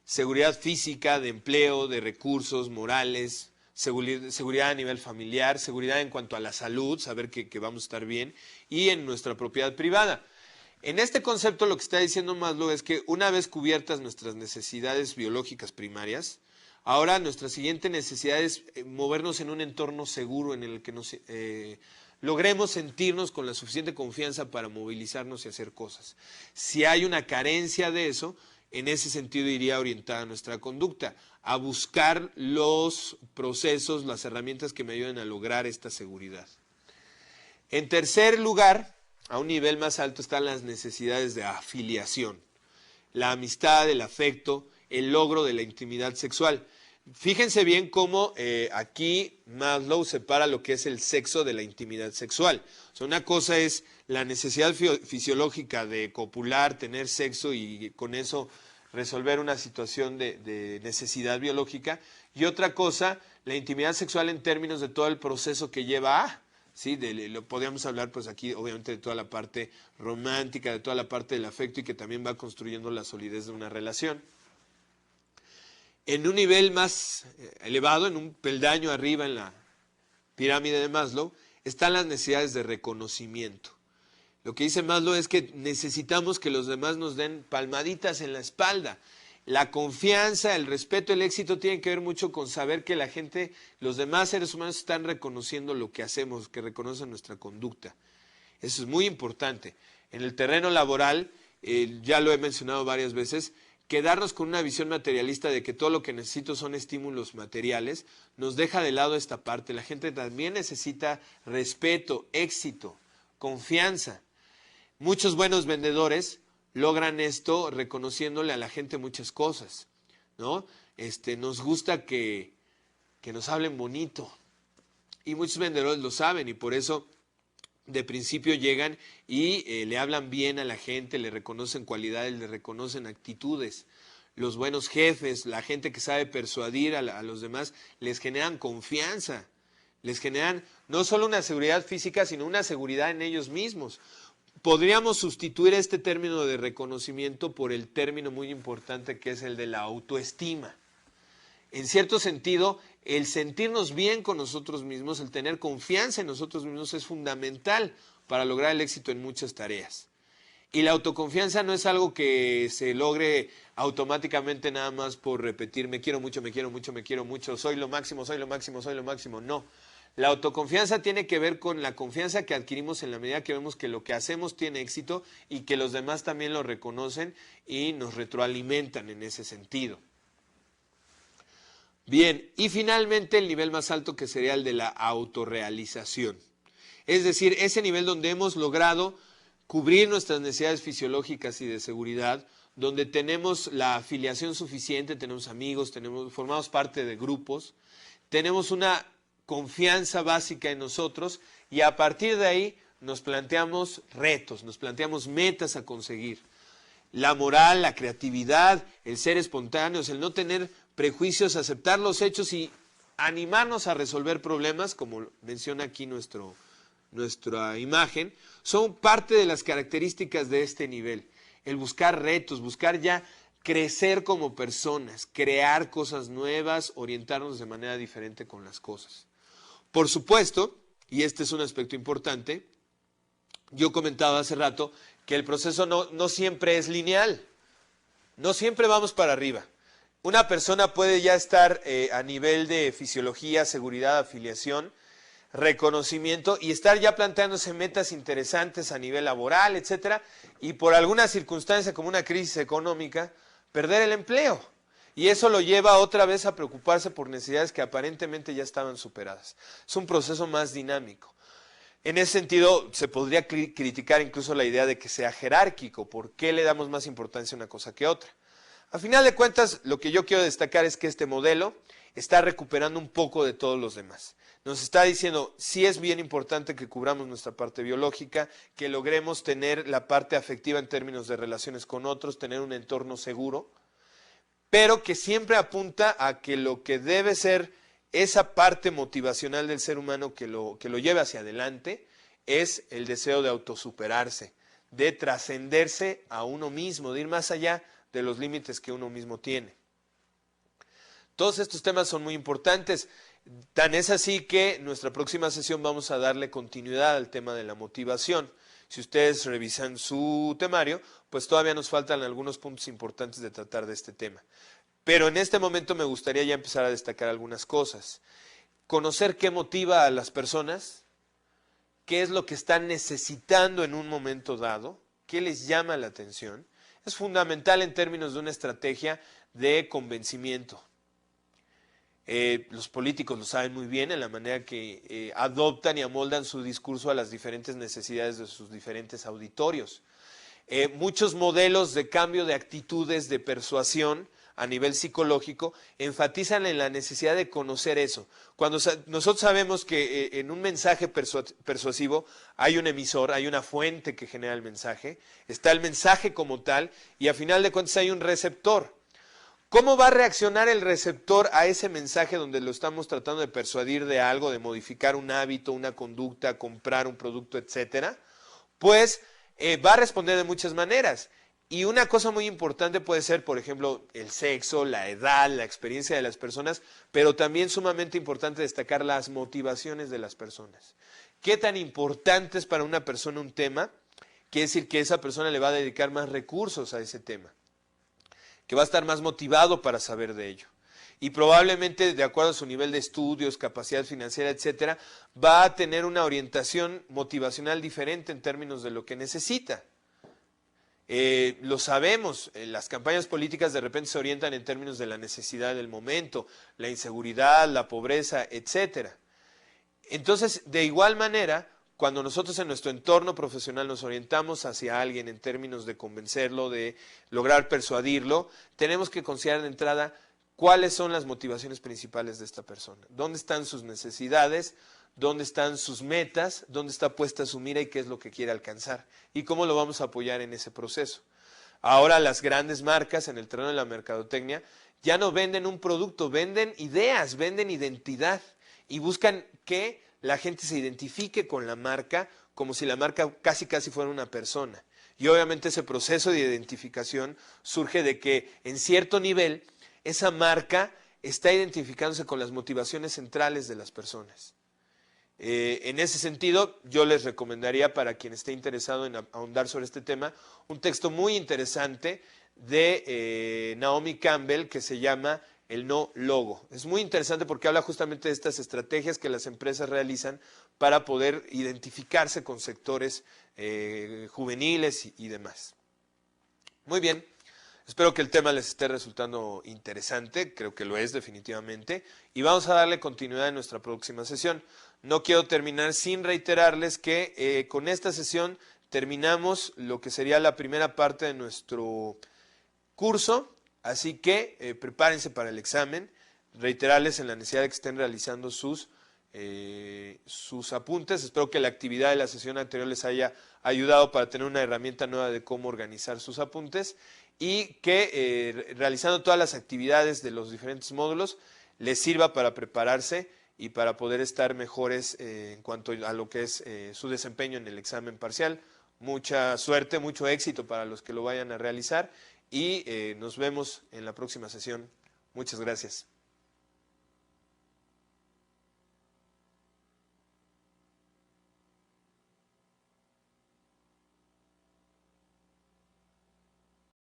Seguridad física, de empleo, de recursos, morales, seguridad a nivel familiar, seguridad en cuanto a la salud, saber que vamos a estar bien, y en nuestra propiedad privada. En este concepto lo que está diciendo Maslow es que una vez cubiertas nuestras necesidades biológicas primarias, ahora nuestra siguiente necesidad es movernos en un entorno seguro en el que nos logremos sentirnos con la suficiente confianza para movilizarnos y hacer cosas. Si hay una carencia de eso, en ese sentido iría orientada nuestra conducta, a buscar los procesos, las herramientas que me ayuden a lograr esta seguridad. En tercer lugar, a un nivel más alto, están las necesidades de afiliación, la amistad, el afecto, el logro de la intimidad sexual. Fíjense bien cómo aquí Maslow separa lo que es el sexo de la intimidad sexual. O sea, una cosa es la necesidad fisiológica de copular, tener sexo y con eso resolver una situación de necesidad biológica, y otra cosa, la intimidad sexual en términos de todo el proceso que lleva a... ¿Sí? Lo podríamos hablar pues aquí obviamente de toda la parte romántica, de toda la parte del afecto, y que también va construyendo la solidez de una relación. En un nivel más elevado, en un peldaño arriba en la pirámide de Maslow, están las necesidades de reconocimiento. Lo que dice Maslow es que necesitamos que los demás nos den palmaditas en la espalda. La confianza, el respeto, el éxito tienen que ver mucho con saber que la gente, los demás seres humanos están reconociendo lo que hacemos, que reconocen nuestra conducta. Eso es muy importante. En el terreno laboral, ya lo he mencionado varias veces, quedarnos con una visión materialista de que todo lo que necesito son estímulos materiales, nos deja de lado esta parte. La gente también necesita respeto, éxito, confianza. Muchos buenos vendedores logran esto reconociéndole a la gente muchas cosas, ¿no? Nos gusta que nos hablen bonito. Y muchos vendedores lo saben y por eso de principio llegan y le hablan bien a la gente, le reconocen cualidades, le reconocen actitudes. Los buenos jefes, la gente que sabe persuadir a los demás, les generan confianza, les generan no solo una seguridad física, sino una seguridad en ellos mismos. Podríamos sustituir este término de reconocimiento por el término muy importante que es el de la autoestima. En cierto sentido, el sentirnos bien con nosotros mismos, el tener confianza en nosotros mismos es fundamental para lograr el éxito en muchas tareas. Y la autoconfianza no es algo que se logre automáticamente nada más por repetir me quiero mucho, me quiero mucho, me quiero mucho, soy lo máximo, soy lo máximo, soy lo máximo. No. La autoconfianza tiene que ver con la confianza que adquirimos en la medida que vemos que lo que hacemos tiene éxito y que los demás también lo reconocen y nos retroalimentan en ese sentido. Bien, y finalmente el nivel más alto que sería el de la autorrealización. Es decir, ese nivel donde hemos logrado cubrir nuestras necesidades fisiológicas y de seguridad, donde tenemos la afiliación suficiente, tenemos amigos, formamos parte de grupos, tenemos una confianza básica en nosotros y a partir de ahí nos planteamos retos, nos planteamos metas a conseguir. La moral, la creatividad, el ser espontáneos, el no tener prejuicios, aceptar los hechos y animarnos a resolver problemas, como menciona aquí nuestra imagen, son parte de las características de este nivel. El buscar retos, buscar ya crecer como personas, crear cosas nuevas, orientarnos de manera diferente con las cosas. Por supuesto, y este es un aspecto importante, yo comentaba hace rato que el proceso no siempre es lineal, no siempre vamos para arriba. Una persona puede ya estar a nivel de fisiología, seguridad, afiliación, reconocimiento y estar ya planteándose metas interesantes a nivel laboral, etcétera, y por alguna circunstancia como una crisis económica, perder el empleo. Y eso lo lleva otra vez a preocuparse por necesidades que aparentemente ya estaban superadas. Es un proceso más dinámico. En ese sentido, se podría criticar incluso la idea de que sea jerárquico. ¿Por qué le damos más importancia a una cosa que a otra? A final de cuentas, lo que yo quiero destacar es que este modelo está recuperando un poco de todos los demás. Nos está diciendo, sí es bien importante que cubramos nuestra parte biológica, que logremos tener la parte afectiva en términos de relaciones con otros, tener un entorno seguro, pero que siempre apunta a que lo que debe ser esa parte motivacional del ser humano que lo lleve hacia adelante es el deseo de autosuperarse, de trascenderse a uno mismo, de ir más allá de los límites que uno mismo tiene. Todos estos temas son muy importantes, tan es así que en nuestra próxima sesión vamos a darle continuidad al tema de la motivación. Si ustedes revisan su temario, pues todavía nos faltan algunos puntos importantes de tratar de este tema. Pero en este momento me gustaría ya empezar a destacar algunas cosas. Conocer qué motiva a las personas, qué es lo que están necesitando en un momento dado, qué les llama la atención, es fundamental en términos de una estrategia de convencimiento. Los políticos lo saben muy bien en la manera que adoptan y amoldan su discurso a las diferentes necesidades de sus diferentes auditorios. Muchos modelos de cambio de actitudes, de persuasión a nivel psicológico, enfatizan en la necesidad de conocer eso. Cuando nosotros sabemos que en un mensaje persuasivo hay un emisor, hay una fuente que genera el mensaje, está el mensaje como tal y a final de cuentas hay un receptor. ¿Cómo va a reaccionar el receptor a ese mensaje donde lo estamos tratando de persuadir de algo, de modificar un hábito, una conducta, comprar un producto, etcétera? Pues va a responder de muchas maneras. Y una cosa muy importante puede ser, por ejemplo, el sexo, la edad, la experiencia de las personas, pero también sumamente importante destacar las motivaciones de las personas. ¿Qué tan importante es para una persona un tema? Quiere decir que esa persona le va a dedicar más recursos a ese tema, que va a estar más motivado para saber de ello. Y probablemente, de acuerdo a su nivel de estudios, capacidad financiera, etcétera, va a tener una orientación motivacional diferente en términos de lo que necesita. Lo sabemos, las campañas políticas de repente se orientan en términos de la necesidad del momento, la inseguridad, la pobreza, etcétera. Entonces, de igual manera, cuando nosotros en nuestro entorno profesional nos orientamos hacia alguien en términos de convencerlo, de lograr persuadirlo, tenemos que considerar de entrada cuáles son las motivaciones principales de esta persona, dónde están sus necesidades, dónde están sus metas, dónde está puesta su mira y qué es lo que quiere alcanzar y cómo lo vamos a apoyar en ese proceso. Ahora las grandes marcas en el terreno de la mercadotecnia ya no venden un producto, venden ideas, venden identidad y buscan que la gente se identifique con la marca como si la marca casi fuera una persona. Y obviamente ese proceso de identificación surge de que en cierto nivel esa marca está identificándose con las motivaciones centrales de las personas. En ese sentido, yo les recomendaría para quien esté interesado en ahondar sobre este tema, un texto muy interesante de Naomi Campbell que se llama El no logo. Es muy interesante porque habla justamente de estas estrategias que las empresas realizan para poder identificarse con sectores juveniles y demás. Muy bien. Espero que el tema les esté resultando interesante, creo que lo es definitivamente, y vamos a darle continuidad en nuestra próxima sesión. No quiero terminar sin reiterarles que con esta sesión terminamos lo que sería la primera parte de nuestro curso, así que prepárense para el examen, reiterarles en la necesidad de que estén realizando sus apuntes. Espero que la actividad de la sesión anterior les haya ayudado para tener una herramienta nueva de cómo organizar sus apuntes y que realizando todas las actividades de los diferentes módulos les sirva para prepararse y para poder estar mejores en cuanto a lo que es su desempeño en el examen parcial. Mucha suerte, mucho éxito para los que lo vayan a realizar y nos vemos en la próxima sesión. Muchas gracias.